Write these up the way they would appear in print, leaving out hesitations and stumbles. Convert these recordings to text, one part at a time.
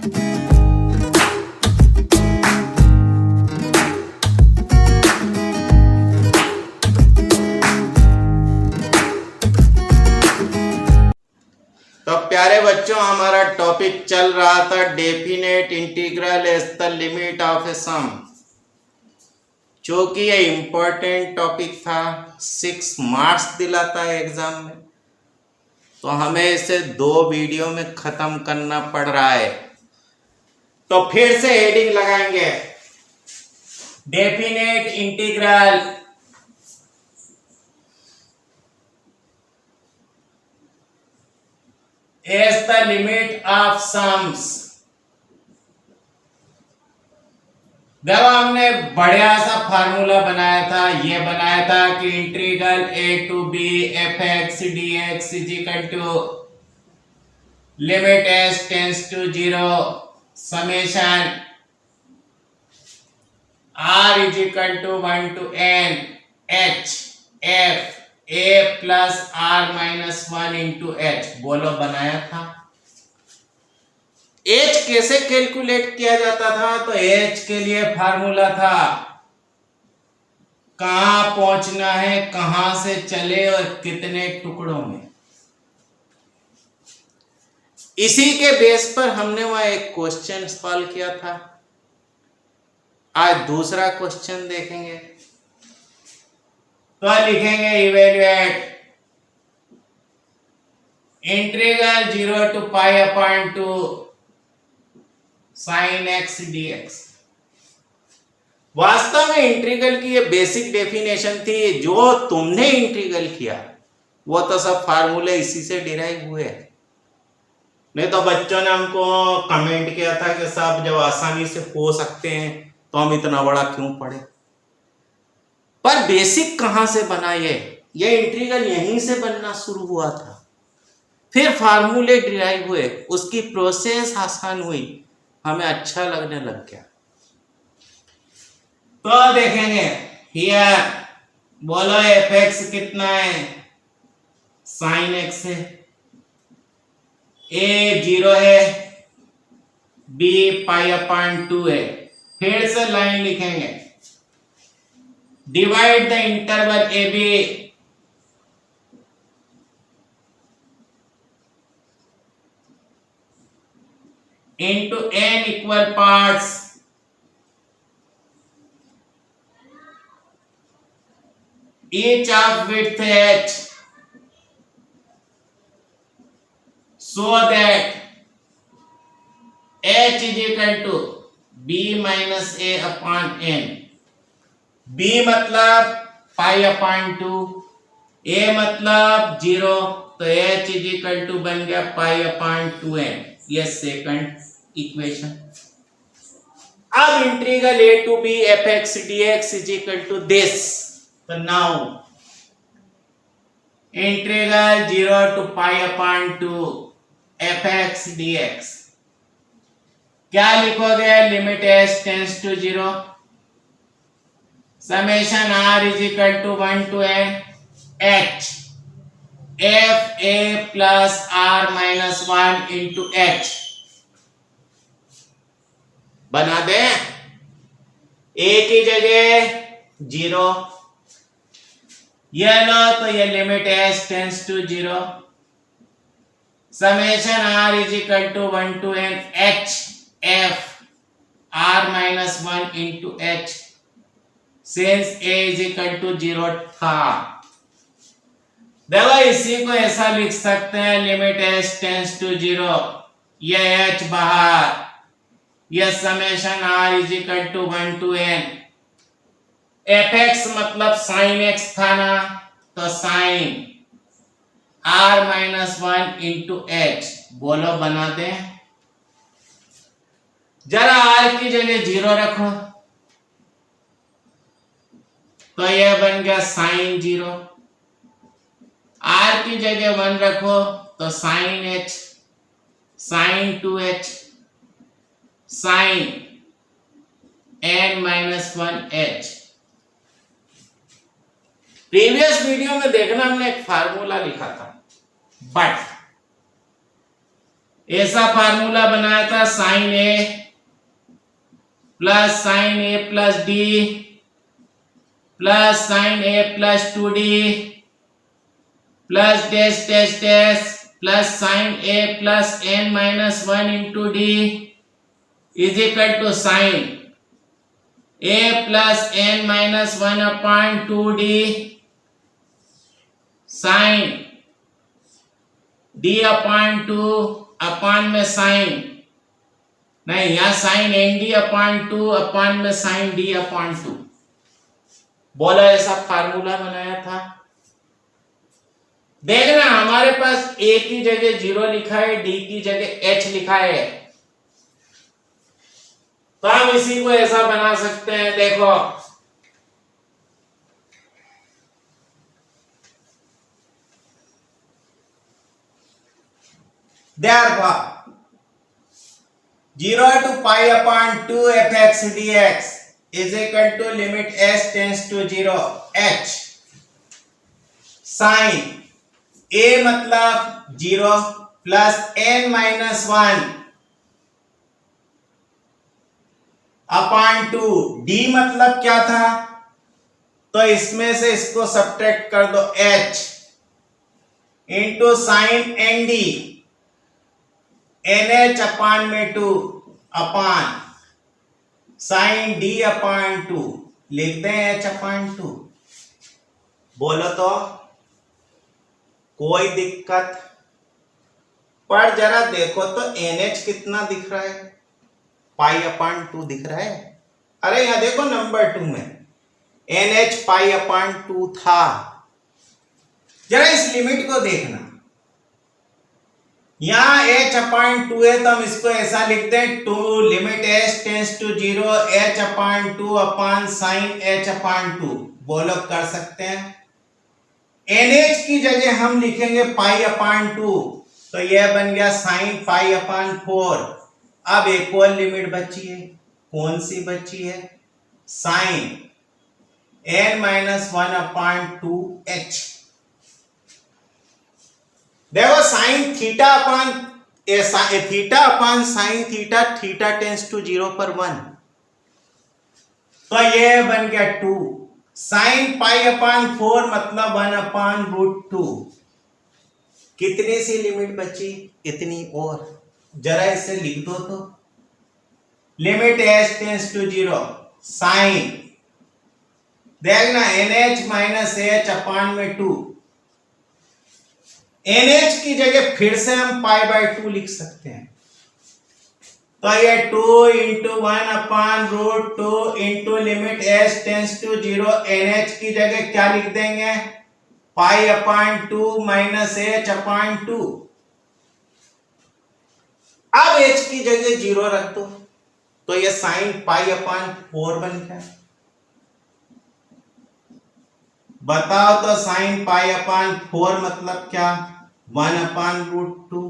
तो प्यारे बच्चों, हमारा टॉपिक चल रहा था definite integral as the limit of a sum, जो कि ये इम्पोर्टेंट टॉपिक था, 6 मार्क्स दिलाता है एग्जाम में। तो हमें इसे 2 वीडियो में खत्म करना पड़ रहा है। तो फिर से हेडिंग लगाएंगे, definite integral as the limit of sums। जब हमने बढ़िया सा फार्मूला बनाया था, ये बनाया था कि integral a to b fx dx is equal to limit s tends to 0 summation r is equal to 1 to n h f a plus r minus 1 into h। बोलो, बनाया था। h कैसे कैलकुलेट किया जाता था? तो h के लिए फार्मूला था, कहां पहुंचना है, कहां से चले और कितने टुकड़ों में। इसी के बेस पर हमने वहां एक क्वेश्चन सॉल्व किया था। आज दूसरा क्वेश्चन देखेंगे। तो लिखेंगे evaluate integral 0 to pi upon 2 sin x dx। वास्तव में इंटीग्रल की ये बेसिक डेफिनेशन थी। जो तुमने इंटीग्रल किया वो तो सब फार्मूले इसी से डिराइव हुए। नहीं तो बच्चों ने हमको कमेंट किया था कि साहब जब आसानी से हो सकते हैं तो हम इतना बड़ा क्यों पढ़े। पर बेसिक कहां से बना? ये इंटीग्रल यहीं से बनना शुरू हुआ था, फिर फार्मूले डिराइव हुए, उसकी प्रोसेस आसान हुई, हमें अच्छा लगने लग गया। तो देखेंगे हियर, बोलो fx कितना है? sin x है, a 0 है, b पाई अपॉन 2 है। फिर से लाइन लिखेंगे, divide the interval A B into n equal parts each of width h, so that h is equal to b minus a upon n। b मतलब पाई upon 2, a मतलब 0, तो h is equal to बन गया पाई upon 2n। ये second equation. अब integral a to b fx dx is equal to this. तो now integral 0 to pi upon 2 fx dx क्या लिखोगे? Limit s tends to 0 summation r is equal to 1 to n h f a plus r minus 1 into h। बना दे, a की जगह 0, ये लो, तो ये limit s tends to 0 summation r is equal to 1 to n h f r minus 1 into h। Since a is equal to 0 था, देखो इसी को ऐसा लिख सकते हैं, लिमिट s टेंड्स टू 0, ये h बाहर, ये summation r is equal to 1 to n fx मतलब sin x था ना, तो sin r minus 1 into h। बोलो, बना दे। जरा r की जगह 0 रखो, तो यह बन गया sin 0। r की जगह 1 रखो तो sin h, sin 2h, sin n minus 1h। Previous video में देखना, हमने एक फार्मूला लिखा था, बट ऐसा फार्मूला बनाया था sine A plus D plus sine A plus 2d plus dash dash dash plus sine A plus n minus 1 into D is equal to sine a plus n minus 1 upon 2d sine d upon 2 upon में sine नहीं, यहां sine nd upon 2 upon में sine d upon 2 बोला, ऐसा formula बनाया था। देखना हमारे पास a की जगह 0 लिखा है, d की जगह h लिखा है, तो हम इसी को ऐसा बना सकते हैं। देखो therefore 0 to pi upon 2 fx dx is equal to limit s tends to 0 h sin a मतलब 0 plus n minus 1 upon 2 d मतलब क्या था, तो इसमें से इसको सब्ट्रैक्ट कर दो h into sine N D NH upon में 2 अपॉन साइन D अपॉन 2 लिखते हैं H अपॉन 2। बोलो तो कोई दिक्कत? पर जरा देखो तो NH कितना दिख रहा है, पाई अपॉन 2 दिख रहा है। अरे यहां देखो नंबर 2 में NH पाई अपॉन 2 था। जरा इस लिमिट को देखना, यहां h अपॉन 2 है तो हम इसको ऐसा लिखते हैं 2 limit h tends to 0 h upon 2 upon sine h upon 2। बोलो कर सकते हैं। NH की जगह हम लिखेंगे पाई अपॉन 2, तो यह बन गया साइन पाई अपॉन 4। अब एक और लिमिट बची है, कौन सी बची है, sign n minus 1 upon 2h। देखो sine theta upon theta upon sine theta, theta tends to 0 पर 1, तो ये बन गया 2 साइन पाई अपॉन 4 मतलब 1 अपॉन रूट 2। कितनी सी लिमिट बची, इतनी और, जरा इसे लिख दो तो limit h tends to 0 sine, देखना nh माइनस h अपॉन में 2, NH की जगह फिर से हम पाई बाय 2 लिख सकते हैं, तो ये 2 into 1 upon root 2 into limit h tends to 0 NH की जगह क्या लिख देंगे, pi upon 2 minus h upon 2। अब h की जगह 0 रख दो, तो ये साइन पाई अपॉन 4 बन गया। बताओ तो साइन पाई अपॉन 4 मतलब क्या, 1 अपॉन रूट 2,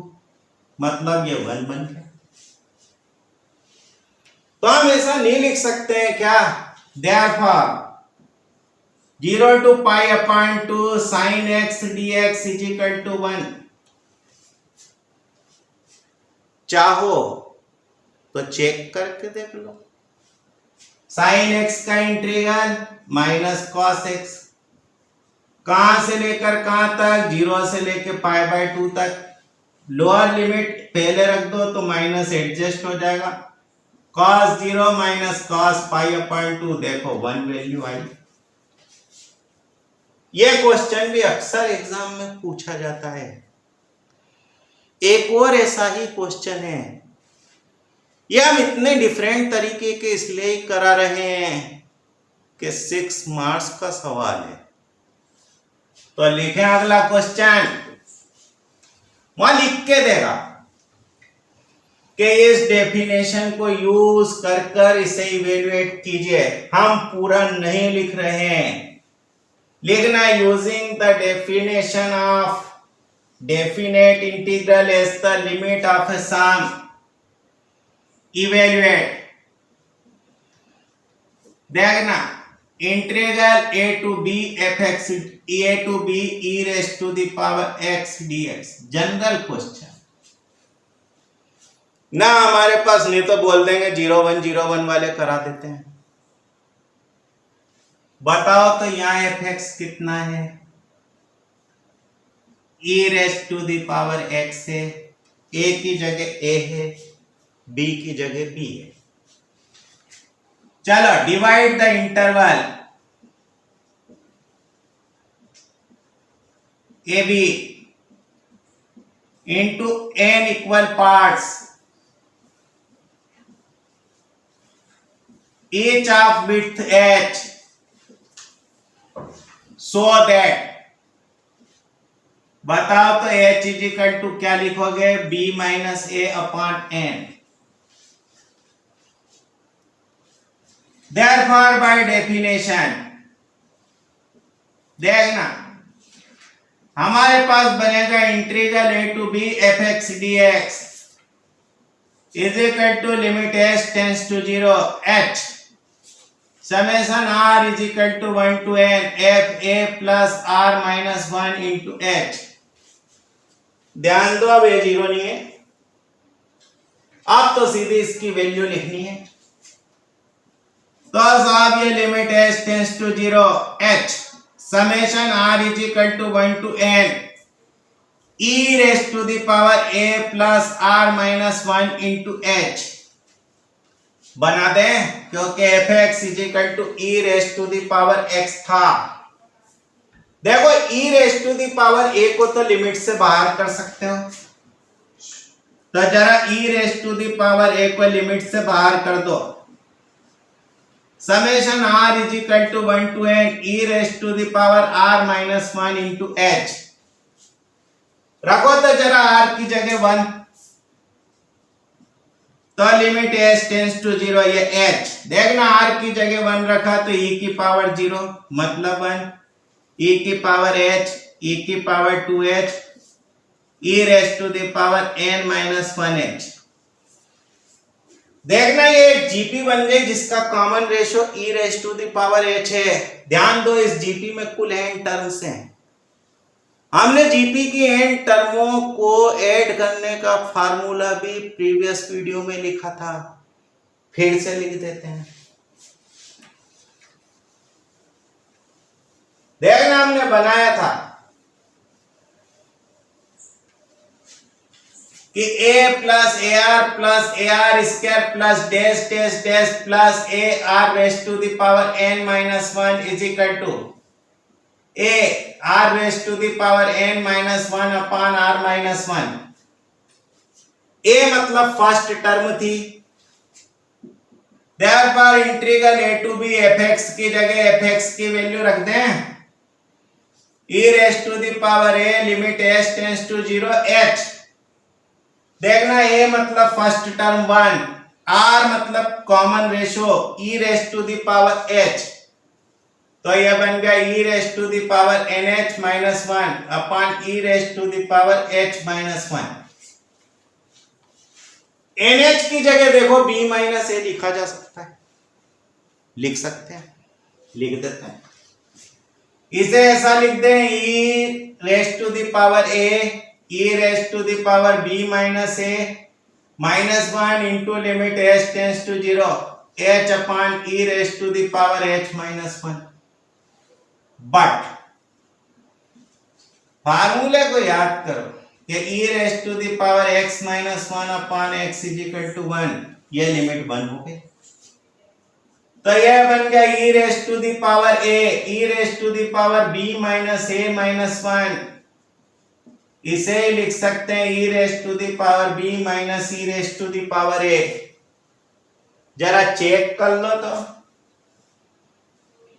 मतलब ये 1 बन गया। तो हम ऐसा नहीं लिख सकते हैं क्या, therefore 0 to pi upon 2 sin x dx is equal to 1। चाहो तो चेक करके देख लो, साइन x का इंटीग्रल माइनस कॉस x, कहां से लेकर कहां तक, 0 से लेकर पाई बाय 2 तक। लोअर लिमिट पहले रख दो तो माइनस एडजस्ट हो जाएगा, cos 0 माइनस cos पाई अपॉन 2, देखो 1 वैल्यू आई। यह क्वेश्चन भी अक्सर एग्जाम में पूछा जाता है। एक और ऐसा ही क्वेश्चन है, ये हम इतने डिफरेंट तरीके के इसलिए ही करा रहे हैं कि 6 मार्क्स का सवाल है। तो लिखें अगला क्वेश्चन, वहां लिख के देगा कि इस डेफिनेशन को यूज कर इसे इवेल्युएट कीजिए। हम पूरा नहीं लिख रहे हैं, लिखना using the definition of definite integral as the limit of a sum, evaluate. देखना integral a to b fx a to b e raised to the power x dx, general question. ना हमारे पास, नहीं तो बोल देंगे 0101 वाले करा देते हैं। बताओ तो यहाँ fx कितना है? e raise to the power x है, a की जगह a है, b की जगह b है। चलो divide the interval A B into n equal parts, each of width h, so that, बताओ तो h इज इक्वल टू क्या लिखोगे? b minus a upon n। Therefore by definition, देखना हमारे पास बनेगा integral a to b fx dx is equal to limit h tends to 0 h summation r is equal to 1 to n f a plus r minus 1 into h। ध्यान दो, अब ये 0 नहीं है, अब तो सीधे इसकी वैल्यू लिखनी है। तो साहब ये limit h tends to 0 h summation r is equal to 1 to n e raise to the power a plus r minus 1 into h बना दें, क्योंकि fx is equal to e raise to the power x था। देखो e raise to the power a को तो limit से बाहर कर सकते हो, तो जरा e raise to the power a को लिमिट से बाहर कर दो। Summation r is equal to 1 to n e raise to the power r minus 1 into h रखो तो जरा r की जगह 1, तो लिमिट h टेंड्स टू 0 ये h। देखना r की जगह 1 रखा तो e की पावर 0 मतलब 1, e की पावर h, e की पावर 2h, e raise to the power n minus 1h। देखना ये जीपी बन गई जिसका common ratio e raise to the power h है। ध्यान दो इस जीपी में कुल n टर्म्स हैं। हमने जीपी की n टर्मों को ऐड करने का फार्मूला भी प्रीवियस वीडियो में लिखा था, फिर से लिख देते हैं। देखना हमने बनाया था कि a plus A R square plus dash dash dash plus A R raise to the power n minus 1 is equal to a r raise to the power n minus 1 upon r minus 1। a मतलब first term थी, therefore integral a to b fx की जगह fx की value रख दें e raise to the power a limit h tends to 0 h। देखना a मतलब first term 1, r मतलब common ratio e raise to the power h, तो यह बन गया e raise to the power nh minus 1 upon e raise to the power h minus 1। nh की जगह देखो b माइनस a लिखा जा सकता है, लिख सकते हैं, लिख देते हैं। इसे ऐसा लिख दें e raise to the power a e raise to the power b minus a minus 1 into limit h tends to 0 h upon e raise to the power h minus 1। But फार्मूले को याद करो कि e raise to the power x minus 1 upon x is equal to 1, ये limit 1 हो गई। तो यह बन गया e raise to the power a e raise to the power b minus a minus 1। इसे लिख सकते हैं e raise to the power b minus e raise to the power a। जरा चेक कर लो तो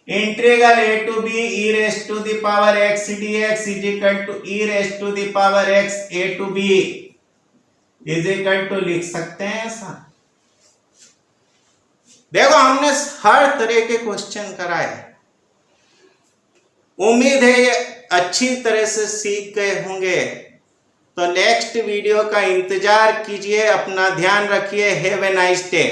integral a to b e raise to the power x dx is equal to e raise to the power x a to b is equal to लिख सकते हैं ऐसा। देखो हमने हर तरह के क्वेश्चन कराए, उम्मीद है ये अच्छी तरह से सीख गए होंगे। तो नेक्स्ट वीडियो का इंतजार कीजिए, अपना ध्यान रखिए। Have a nice day.